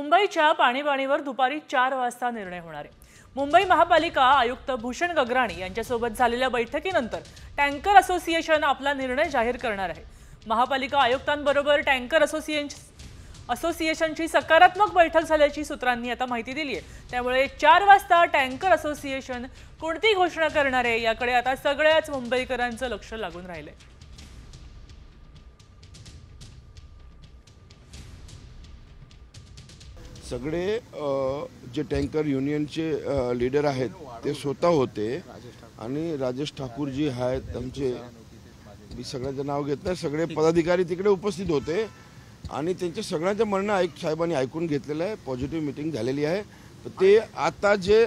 मुंबईच्या पाणीबाणीवर दुपारी 4 वाजता निर्णय होणार आहे। मुंबई महापालिका आयुक्त भूषण गगराणी यांच्यासोबत झालेल्या बैठकीनंतर टँकर असोसिएशन आपला निर्णय जाहीर करणार आहे। महापालिका आयुक्तांबरोबर टँकर असोसिएशनची सकारात्मक बैठक झाल्याची सूत्रांनी आता माहिती दिली आहे। त्यामुळे 4 वाजता टँकर असोसिएशन कोणती घोषणा करणार आहे याकडे आता सगळ्याच मुंबईकरांचं लक्ष लागून राहिलंय। सगळे जे टँकर युनियनचे लीडर आहेत ते स्वतः होते आणि राजेश ठाकूर जी आहेत आमचे, मी सगळ्यांचं नाव घेत नाही, सगळे पदाधिकारी तिकडे उपस्थित होते आणि त्यांच्या सगळ्यांचं म्हणणं साहेबांनी ऐकून घेतलेलं आहे। पॉझिटिव्ह मीटिंग झालेली आहे। तर ते आता जे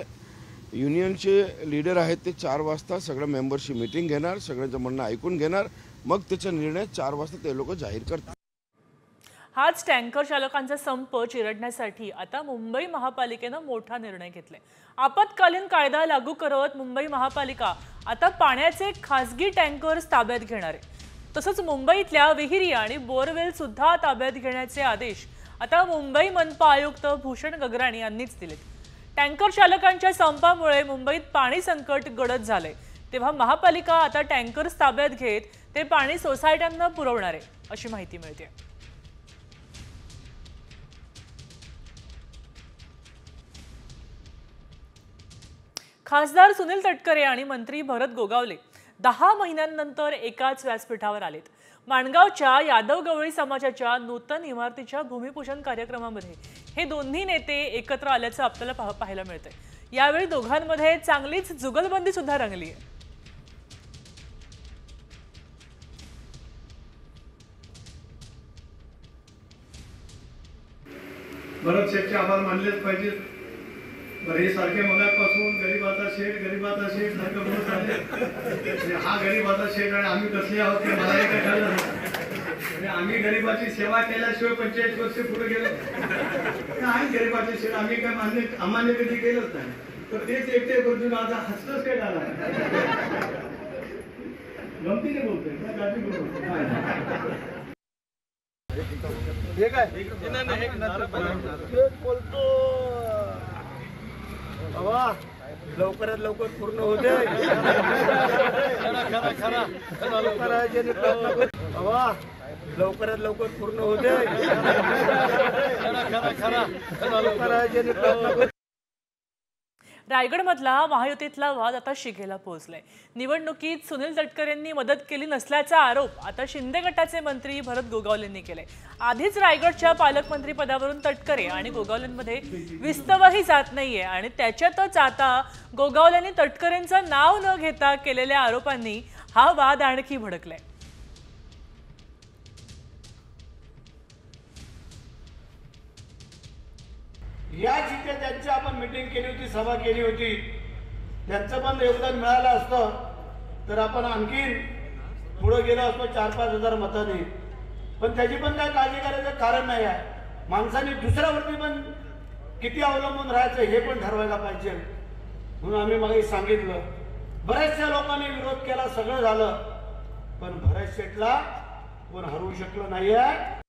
युनियनचे लीडर आहेत ते 4 वाजता सगळ्या मेंबरशी मीटिंग घेणार, सगळ्यांचं म्हणणं ऐकून घेणार, मग त्याचा निर्णय 4 वाजता ते लोक जाहीर करतात। हाच टँकर चालकांचा संप चिरडण्यासाठी आता मुंबई महापालिकेनं मोठा निर्णय घेतलाय। आपत्कालीन कायदा लागू करत मुंबई महापालिका आता पाण्याचे खासगी टँकर्स ताब्यात घेणार आहे। तसंच मुंबईतल्या विहिरी आणि बोरवेल सुद्धा ताब्यात घेण्याचे आदेश आता मुंबई मनपा आयुक्त भूषण गगराणी यांनीच दिलेत। टँकर चालकांच्या संपामुळे मुंबईत पाणी संकट गडद झालंय, तेव्हा महापालिका आता टँकर्स ताब्यात घेत ते पाणी सोसायट्यांना पुरवणार आहे अशी माहिती मिळते। खासदार सुनील तटकरे आणि मंत्री भरत गोगावले 10 महिन्यांनंतर एकाच व्यासपीठावर आलेत। माणगावच्या यादव गवळी समाजाच्या नूतन इमारतीच्या भूमिपूजन कार्यक्रमामध्ये हे दोन्ही नेते एकत्र आल्याचं आपल्याला पाहायला मिळतंय। यावेळी दोघांमध्ये चांगलीच जुगलबंदी सुद्धा रंगली आहे। भरत शेठचे आभार मानलेच पाहिजेत। बरे सारखे मगापासून गरीबाचा शेठ सारखं बोलत आले। हा गरीबाचा शेठ आणि आम्ही कसले आहोत ते मला काय कळलं नाही। आम्ही गरीबाची सेवा केल्याशिवाय 45 वर्ष पुढे गेलो काय गरीबाचे शेठ आम्ही काय आम्हाला कधी केलंच नाही। तर तेच एकटे बदलून आता हसतच काय झाला गमतीने बोलतोय काय गाठी बोलतो बाबा लवकरात लवकर पूर्ण होते बाबा लवकरात लवकर पूर्ण होते रायगडमधला महायुतीतला वाद आता शिगेला पोहोचलाय। निवडणुकीत सुनील तटकरेंनी मदत केली नसल्याचा आरोप आता शिंदे गटाचे मंत्री भरत गोगावलेंनी केलाय। आधीच रायगडच्या पालकमंत्री पदावरून तटकरे आणि गोगावलेंमध्ये विस्तवही जात नाहीये आणि त्याच्यातच आता गोगावलेंनी तटकरेंचं नाव न घेता केलेल्या आरोपांनी हा वाद आणखी भडकलाय। या जिथे त्यांची आपण मीटिंग केली होती, सभा केली होती, त्यांचं पण योगदान मिळालं असतं तर आपण आणखीन पुढे गेलो असतो 4-5 हजार मतांनी। पण त्याची पण काय काळजी करायचं कारण नाही आहे। माणसाने दुसऱ्यावरती पण किती अवलंबून राहायचं हे पण ठरवायला पाहिजे। म्हणून आम्ही मग सांगितलं, बऱ्याचशा लोकांनी विरोध केला, सगळं झालं, पण भरत शेठला कोण हरवू शकलं नाहीये।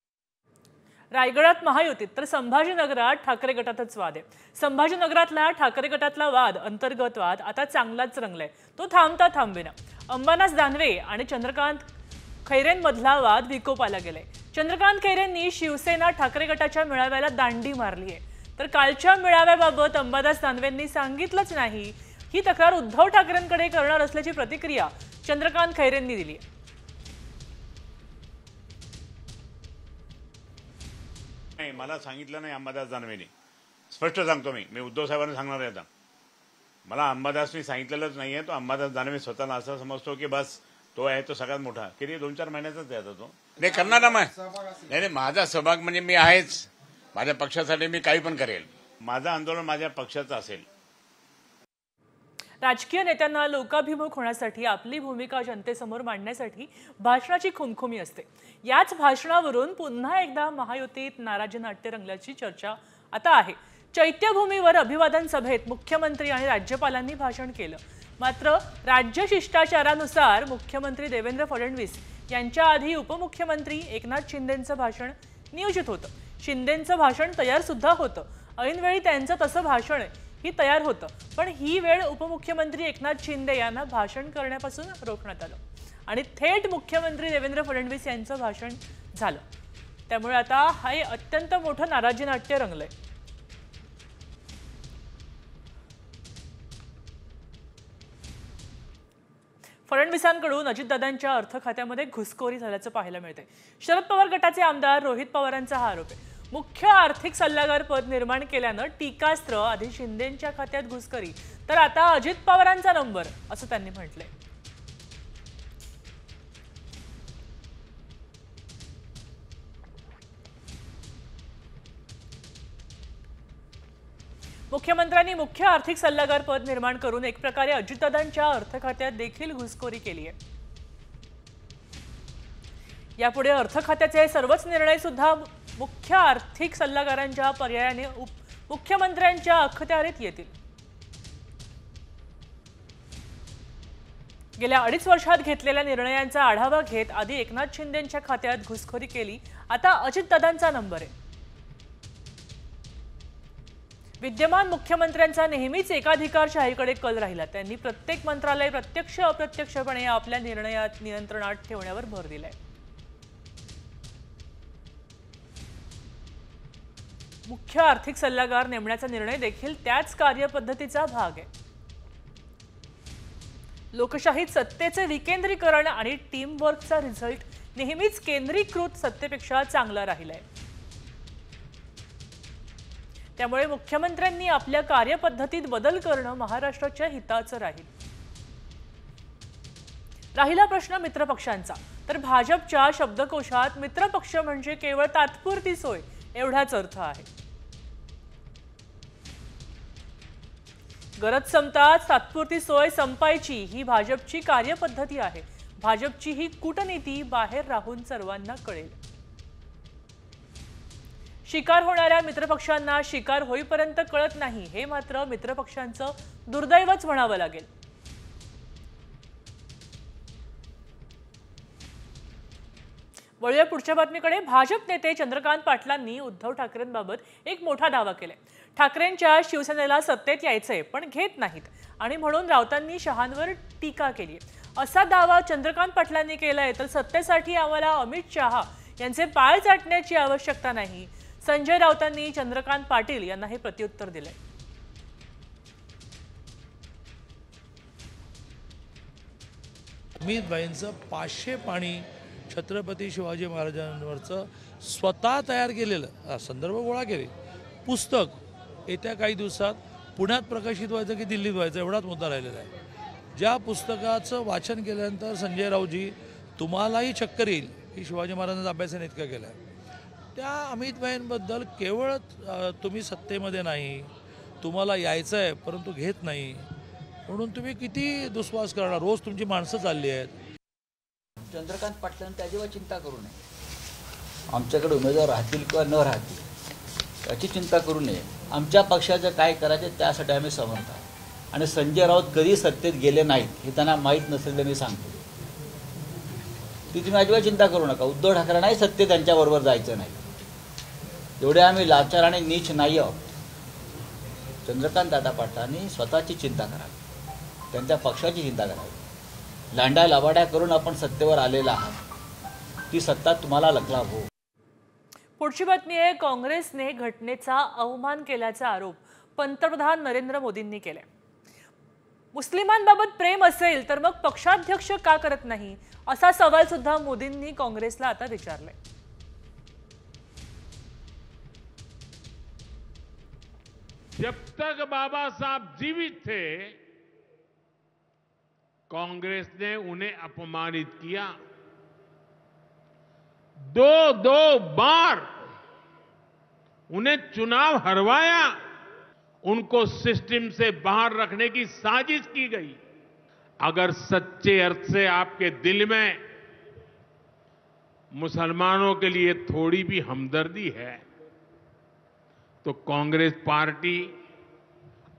रायगडात महायुतीत तर संभाजीनगरात ठाकरे गटातच वाद आहे। संभाजीनगरातला ठाकरे गटातला वाद, अंतर्गत वाद आता चांगलाच रंगलाय। तो थांबता थांबेना। अंबादास दानवे आणि चंद्रकांत खैरेंमधला वाद विकोपाला गेलाय। चंद्रकांत खैरेंनी शिवसेना ठाकरे गटाच्या मेळाव्याला दांडी मारली आहे, तर कालच्या मेळाव्याबाबत अंबादास दानवेंनी सांगितलंच नाही ही तक्रार उद्धव ठाकरेंकडे करणार असल्याची प्रतिक्रिया चंद्रकांत खैरेंनी दिली आहे। मला सांगितलं नाही अंबादास दानवेने, स्पष्ट सांगतो मी उद्धव साहेबांना सांगणार आहे। आता मला अंबादासनी सांगितलेलंच नाहीये। तो अंबादास दानवे स्वतःला असं समजतो की बस तो आहे तो सगळ्यात मोठा, किती 2-4 महिन्याचाच आहे आता तो। नाही करणार ना, नाही माझा सहभाग म्हणजे मी आहेच, माझ्या पक्षासाठी मी काही पण करेल। माझं आंदोलन माझ्या पक्षाचं असेल। राजकीय नेत्यांना लोकाभिमुख होण्यासाठी आपली भूमिका जनतेसमोर मांडण्यासाठी भाषणाची खुमखुमी असते। याच भाषणावरून पुन्हा एकदा महायुतीत नाराजी नाट्य रंगल्याची चर्चा आता आहे। चैत्यभूमीवर अभिवादन सभेत मुख्यमंत्री आणि राज्यपालांनी भाषण केलं, मात्र राज्य शिष्टाचारानुसार मुख्यमंत्री देवेंद्र फडणवीस यांच्या आधी उपमुख्यमंत्री एकनाथ शिंदेंचं भाषण नियोजित होतं। शिंदेंचं भाषण तयार सुद्धा होतं. ऐनवेळी त्यांचं तसं भाषण ही तयार होतं, पण ही वेळ उपमुख्यमंत्री एकनाथ शिंदे यांना भाषण करण्यापासून रोखण्यात आलं आणि थेट मुख्यमंत्री देवेंद्र फडणवीस यांचं भाषण झालं. त्यामुळे आता हे अत्यंत मोठं नाराजी नाट्य रंगलंय. फडणवीसांकडून अजितदादांच्या अर्थ खात्यामध्ये घुसखोरी झाल्याचं पाहायला मिळतंय. शरद पवार गटाचे आमदार रोहित पवारांचा हा आरोप आहे. मुख्य आर्थिक सल्लागार पद निर्माण केल्यानं टीकास्त्र, आधी शिंदेंच्या खात्यात घुसखोरी, तर आता अजित पवारांचा नंबर, असं त्यांनी म्हटलंय. मुख्यमंत्र्यांनी मुख्य आर्थिक सल्लागार पद निर्माण करून एक प्रकारे अजितदादांच्या अर्थ खात्यात देखील घुसखोरी केली आहे. यापुढे अर्थ खात्याचे सर्वच निर्णय सुद्धा मुख्य आर्थिक सल्लागारांच्या पर्यायाने मुख्यमंत्र्यांच्या अखत्यारीत येतील. गेल्या 2.5 वर्षात घेतलेल्या निर्णयांचा आढावा घेत आधी एकनाथ शिंदेंच्या खात्यात घुसखोरी केली, आता अजितदादांचा नंबर आहे. विद्यमान मुख्यमंत्र्यांचा नेहमीच एकाधिकारशाहीकडे कल राहिला. त्यांनी प्रत्येक मंत्रालय प्रत्यक्ष अप्रत्यक्षपणे आपल्या निर्णयात नियंत्रणात ठेवण्यावर भर दिलाय. मुख्य आर्थिक सल्लागार नेमण्याचा निर्णय देखील त्याच कार्यपद्धतीचा भाग आहे. लोकशाहीत सत्तेचे विकेंद्रीकरण आणि टीम वर्कचा रिझल्ट नेहमीच केंद्रीकृत सत्तेपेक्षा चांगला राहिलाय. त्यामुळे मुख्यमंत्र्यांनी आपल्या कार्यपद्धतीत बदल करणं महाराष्ट्राच्या हिताचं राहील. राहिला प्रश्न मित्रपक्षांचा, तर भाजपच्या शब्दकोशात मित्रपक्ष म्हणजे केवळ तात्पुरती सोय एवढाच अर्थ आहे. गरज संपताच तात्पुरती सोय संपायची ही भाजपची कार्यपद्धती आहे. भाजपची ही कूटनीती बाहेर राहून सर्वांना कळेल. शिकार होणाऱ्या मित्रपक्षांना शिकार होईपर्यंत कळत नाही, हे मात्र मित्रपक्षांचं दुर्दैवच म्हणावं लागेल. वळूया पुढच्या बातमीकडे. भाजप नेते चंद्रकांत पाटलांनी उद्धव ठाकरेंबाबत एक मोठा दावा केलाय. ठाकरेंच्या शिवसेनेला सत्तेत यायचंय पण घेत नाहीत आणि म्हणून राऊतांनी शहांवर टीका केली असा दावा चंद्रकांत पाटलांनी केलाय. तर सत्तेसाठी आम्हाला अमित शहा यांचे पाय चाटण्याची आवश्यकता नाही, संजय राऊतांनी चंद्रकांत पाटील यांना हे प्रत्युत्तर दिलंय. अमित भाईंचं 500 पाणी छत्रपती शिवाजी महाराजांवरचं स्वतः तयार केलेलं संदर्भ गोळा केले पुस्तक येत्या काही दिवसात पुण्यात प्रकाशित व्हायचं की दिल्लीत व्हायचं एवढाच मुद्दा राहिलेला आहे. ज्या पुस्तकाचं वाचन केल्यानंतर संजय राऊजी तुम्हालाही चक्कर येईल की शिवाजी महाराजांचा अभ्यासाने इतका केला आहे. त्या अमित भाईंबद्दल केवळ तुम्ही सत्तेमध्ये नाही, तुम्हाला यायचं आहे परंतु घेत नाही म्हणून तुम्ही किती दुस्वास करणार. रोज तुमची माणसं चालली आहेत. चंद्रकांत पाटलांनी त्याच्यावर चिंता करू नये. आमच्याकडे उमेदवार राहतील किंवा न राहतील याची चिंता करू नये. आमच्या पक्षाचं काय करायचं त्यासाठी आम्ही समर्थ आहोत. आणि संजय राऊत कधी सत्तेत गेले नाहीत हे त्यांना माहीत नसलेलं मी सांगतो. ती तुम्ही अजिबात चिंता करू नका. उद्धव ठाकरेंनाही सत्तेत त्यांच्याबरोबर जायचं नाही. एवढे आम्ही लाचार आणि नीच नाही आहोत. चंद्रकांत दादा पाटलांनी स्वतःची चिंता करावी, त्यांच्या पक्षाची चिंता करावी. लांडा लबाड्या करून आपण सत्तेवर आलेला आहात, ती सत्ता तुम्हाला लकलाभ हो. पुढची बातमी आहे. काँग्रेसने घटनेचा अवमान केल्याचा आरोप पंतप्रधान नरेंद्र मोदींनी केलाय. मुस्लिमांबाबत प्रेम असेल तर मग पक्षाध्यक्ष का करत नाही असा सवाल सुद्धा मोदींनी काँग्रेसला आता विचारलाय. जब तक बाबा साहब जीवित थे कांग्रेस ने उन्हें अपमानित किया. दो बार उन्हें चुनाव हरवाया. उनको सिस्टम से बाहर रखने की साजिश की गई. अगर सच्चे अर्थ से आपके दिल में मुसलमानों के लिए थोड़ी भी हमदर्दी है तो कांग्रेस पार्टी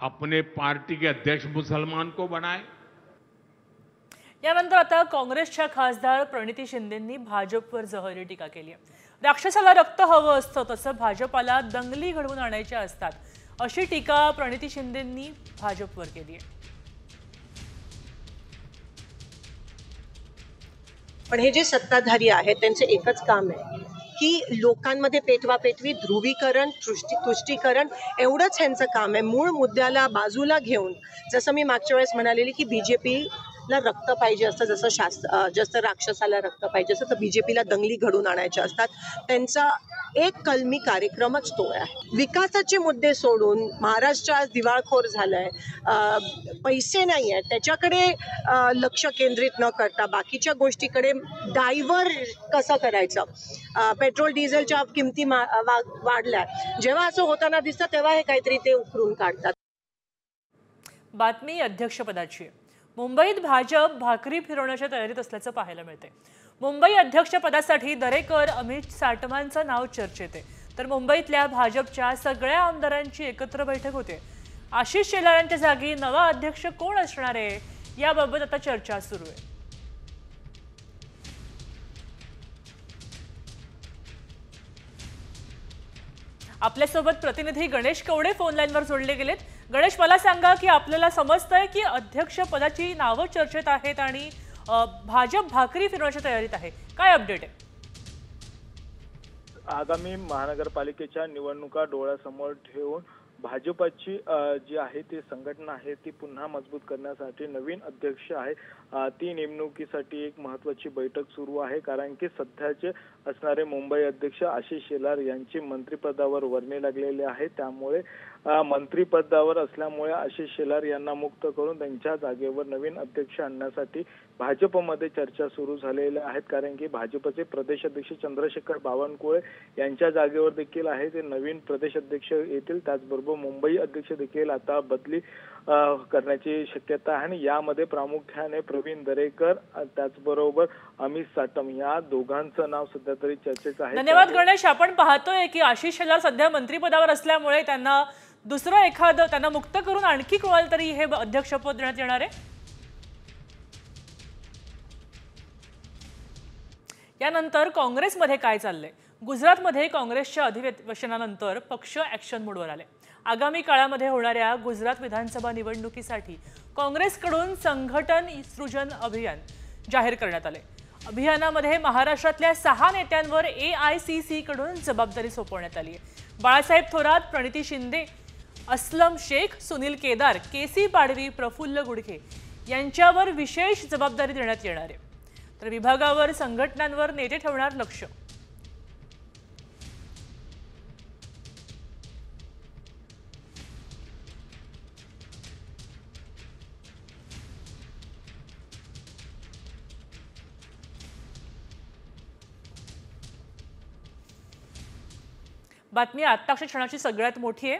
अपने पार्टी के अध्यक्ष मुसलमान को बनाए. यानंतर आता काँग्रेसच्या खासदार प्रणिती शिंदेंनी भाजपवर जहरी टीका केली आहे. राक्षसाला रक्त हवं असतं तसं भाजपाला दंगली घडवून आणायच्या असतात, अशी टीका प्रणिती शिंदेंनी भाजपवर केली आहे. पण हे जे सत्ताधारी आहेत त्यांचे एकच काम आहे की लोकांमध्ये पेटवापेटवी, ध्रुवीकरण, तुष्टीकरण एवढंच ह्यांचं काम आहे. मूळ मुद्द्याला बाजूला घेऊन, जसं मी मागच्या वेळेस म्हणालेली की बीजेपीला रक्त पाहिजे असतं, जसं राक्षसाला रक्त पाहिजे असतं, तर बीजेपीला दंगली घडून आणायच्या असतात. त्यांचा एक कलमी कार्यक्रमच तो आहे. विकासाचे मुद्दे सोडून महाराष्ट्र आज दिवाळखोर झालाय, पैसे नाही आहेत त्याच्याकडे लक्ष केंद्रित न करता बाकीच्या गोष्टीकडे डायव्हर कसं करायचं. पेट्रोल डिझेलच्या किमती वाढल्या, जेव्हा असं होताना दिसतं तेव्हा हे काहीतरी ते उकरून काढतात. बातमी अध्यक्षपदाची. मुंबईत भाजप भाकरी फिरवण्याच्या तयारीत असल्याचं पाहायला मिळते. मुंबई अध्यक्षपदासाठी दरेकर, अमित साटमांचं नाव चर्चेत आहे. तर मुंबईतल्या भाजपच्या सगळ्या आमदारांची एकत्र बैठक होते. आशिष शेलारांच्या जागी नवा अध्यक्ष कोण असणार आहे याबाबत आता चर्चा सुरू आहे. आपल्यासोबत प्रतिनिधी गणेश कवडे फोन लाईनवर जोडले गेलेत. गणेश, मला सांगा की आपल्याला समजतंय की अध्यक्षपदाची नावं चर्चेत आहेत आणि भाजप भाकरी फिरवण्याच्या तयारीत आहे. काय अपडेट आहे? आगामी महानगरपालिकेच्या निवडणुका डोळ्यासमोर ठेवून भाजपची जी आहे ती संघटना आहे ती पुन्हा मजबूत करण्यासाठी नवीन अध्यक्ष आहे ती नेमणुकीसाठी एक महत्त्वाची बैठक सुरू आहे. कारण की सध्याचे असणारे मुंबई अध्यक्ष आशिष शेलार यांची मंत्रिपदावर वर्णी लागलेले आहे. त्यामुळे मंत्रिपदावर असल्यामुळे आशिष शेलार यांना मुक्त करून त्यांच्या जागेवर नवीन अध्यक्ष आणण्यासाठी भाजपमध्ये चर्चा सुरू झालेल्या आहेत. कारण की भाजपचे प्रदेश अध्यक्ष चंद्रशेखर बावनकुळे यांच्या जागेवर देखील आहे ते नवीन प्रदेश अध्यक्ष येतील. त्याचबरोबर मुंबई अध्यक्ष देखील आता बदली करण्याची शक्यता आहे आणि यामध्ये प्रामुख्याने प्रवीण दरेकर त्याचबरोबर अमित साटम या दोघांचं नाव सध्या तरी चर्चेत आहे. धन्यवाद गणेश. आपण पाहतोय की आशिष शेलार सध्या मंत्रिपदावर असल्यामुळे त्यांना दुसरं एखादं त्यांना मुक्त करून आणखी कोणाला तरी हे अध्यक्षपद देण्यात येणार आहे. यानंतर काँग्रेसमध्ये काय चाललंय? गुजरातमध्ये काँग्रेसच्या अधिवेशनानंतर पक्ष ॲक्शन मोडवर आले. आगामी काळामध्ये होणाऱ्या गुजरात विधानसभा निवडणुकीसाठी काँग्रेसकडून संघटन सृजन अभियान जाहीर करण्यात आले. अभियानामध्ये महाराष्ट्रातल्या 6 नेत्यांवर AICC कडून जबाबदारी सोपवण्यात आली आहे. बाळासाहेब थोरात, प्रणिती शिंदे, असलम शेख, सुनील केदार, KC पाडवी, प्रफुल्ल गुडघे यांच्यावर विशेष जबाबदारी देण्यात येणार आहे. तर विभागावर संघटनांवर नेते ठेवणार लक्ष. बातमी आत्ताच्या क्षणाची सगळ्यात मोठी आहे.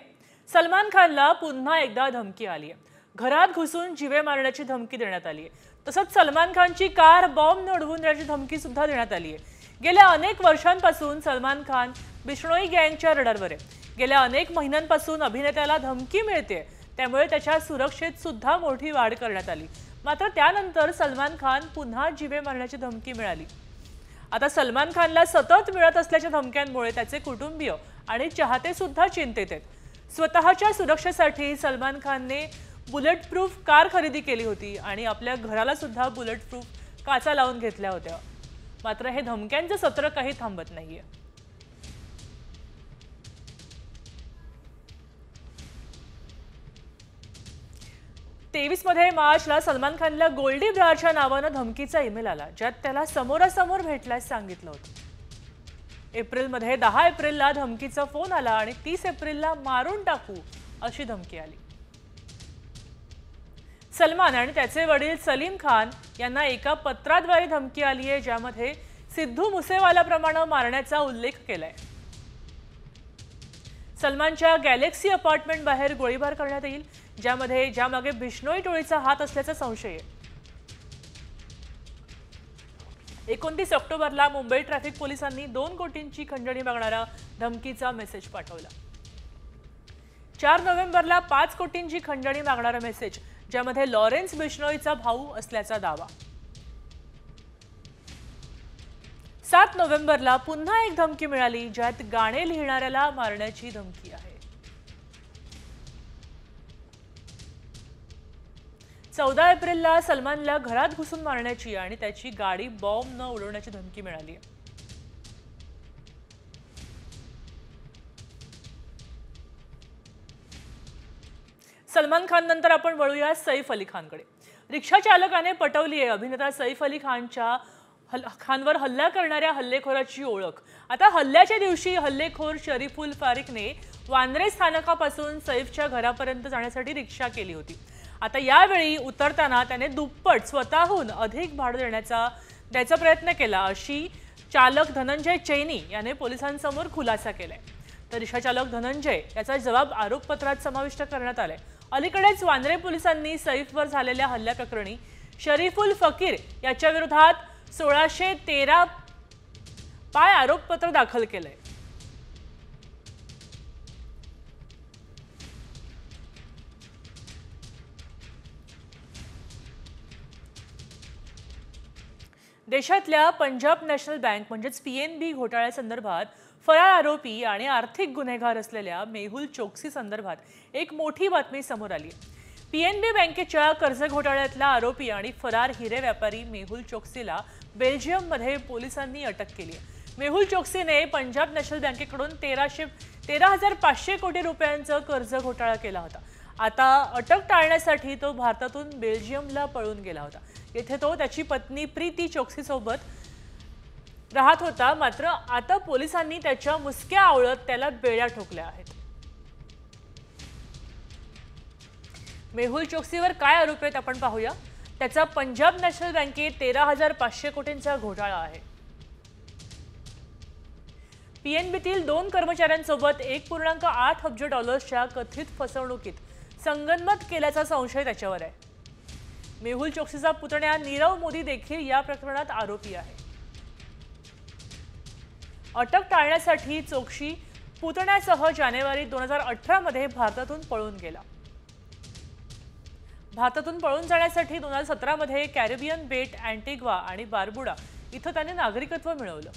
सलमान खानला पुन्हा एकदा धमकी आली आहे. घरात घुसून जीवे मारण्याची धमकी देण्यात आली आहे. तसंच सलमान खानची कार बॉम्ब उडवून देण्याची धमकी सुद्धा देण्यात आली आहे. गेल्या अनेक वर्षांपासून सलमान खान बिश्नोई गँगच्या रडारवर आहे. गेल्या अनेक महिन्यांपासून अभिनेत्याला धमकी मिळते, त्यामुळे त्याच्या सुरक्षेत सुद्धा मोठी वाढ करण्यात आली. मात्र त्यानंतर सलमान खान पुन्हा जीवे मारण्याची धमकी मिळाली. आता सलमान खानला सतत मिळत असल्याच्या धमक्यांमुळे त्याचे कुटुंबीय आणि चाहते सुद्धा चिंतेत आहेत. स्वतःच्या सुरक्षेसाठी सलमान खानने बुलेट प्रूफ कार खरेदी केली होती आणि आपल्या घराला सुद्धा बुलेट प्रूफ काचा लावून घेतल्या होत्या. मात्र हे धमक्यांचं सत्र काही थांबत नाहीये. 23 मार्चला सलमान खानला गोल्डी ब्रारच्या नावानं धमकीचा ईमेल आला, ज्यात त्याला समोरासमोर भेटल्यास सांगितलं होतं. एप्रिलमध्ये 10 एप्रिलला धमकीचा फोन आला आणि 30 एप्रिलला मारून टाकू अशी धमकी आली. सलमान आणि त्याचे वडील सलीम खान यांना एका पत्राद्वारे धमकी आली आहे, ज्यामध्ये सिद्धू मुसेवालाप्रमाणे मारण्याचा उल्लेख केलाय. सलमानच्या गॅलेक्सी अपार्टमेंट बाहेर गोळीबार करण्यात येईल, ज्यामागे बिश्नोई टोळीचा हात असल्याचा संशय आहे. 29 ऑक्टोबरला मुंबई ट्रॅफिक पोलिसांनी 2 कोटींची खंडणी मागणारा धमकीचा मेसेज पाठवला. 4 नोव्हेंबरला 5 कोटींची खंडणी मागणारा मेसेज, ज्यामध्ये लॉरेन्स बिश्नोईचा भाऊ असल्याचा दावा. 7 नोव्हेंबरला पुन्हा एक धमकी मिळाली, ज्यात गाणे लिहिणाऱ्याला मारण्याची धमकी आहे। 14 एप्रिलला सलमानला घरात घुसून मारण्याची आणि त्याची गाडी बॉम्ब न उडवण्याची धमकी मिळाली आहे। सलमान खान नंतर आपण वळूया सैफ अली खानकडे। रिक्षा चालकाने पटवली आहे अभिनेता सैफ अली खानवर हल्ला करणाऱ्या हल्लेखोराची ओळख। आता हल्ल्याच्या दिवशी हल्लेखोर शरीफुल फारिकने वांद्रे स्थानकापासून सैफच्या घरापर्यंत जाण्यासाठी रिक्षा केली होती। आता यावेळी उतरताना त्याने दुप्पट स्वतःहून अधिक भाडं द्यायचा प्रयत्न केला, अशी चालक धनंजय चैनी याने पोलिसांसमोर खुलासा केलाय। तर रिक्षा चालक धनंजय याचा जबाब आरोपपत्रात समाविष्ट करण्यात आलाय। अलीकडेच वांद्रे पोलिसांनी सैफवर झालेल्या हल्ल्याप्रकरणी शरीफुल फकीर याच्या विरोधात 1613 पाय आरोपपत्र दाखल केलंय। देशातल्या पंजाब नॅशनल बँक म्हणजेच PNB घोटाळ्यासंदर्भात फरार आरोपी आणि आर्थिक गुन्हेगार असलेल्या मेहुल चोक्सी संदर्भात एक मोठी बातमी समोर आली आहे। PNB बँकेच्या कर्ज घोटाळ्यातला आरोपी आणि फरार हिरे व्यापारी मेहुल चोक्सीला बेल्जियममध्ये पोलिसांनी अटक केली आहे। मेहुल चोक्सीने पंजाब नॅशनल बँकेकडून 13,500 कोटी रुपयांचं कर्ज घोटाळा केला होता। आता अटक टाळण्यासाठी तो भारतातून बेल्जियमला पळून गेला होता। येथे तो त्याची पत्नी प्रीती चोक्सी सोबत राहत होता, मात्र आता पोलिसांनी त्याच्या मुसक्या आवळत त्याला बेड्या ठोकल्या आहेत। मेहुल चोक्सीवर काय आरोप आहेत आपण पाहूया। त्याचा पंजाब नॅशनल बँकेत 13,500 कोटींचा घोटाळा आहे। PNBतील 2 कर्मचाऱ्यांसोबत $1.8 अब्ज कथित फसवणुकीत संगनमत केल्याचा संशय त्याच्यावर आहे। मेहुल चोक्सीचा पुतण्या नीरव मोदी देखील या प्रकरणात आरोपी आहे। अटक टाळण्यासाठी चोक्सी पुतण्यासह जानेवारी 2018 मध्ये भारतातून पळून गेला। भारतातून पळून जाण्यासाठी 2017 मध्ये कॅरिबियन बेट अँटिग्वा आणि बार्बुडा इथं त्याने नागरिकत्व मिळवलं।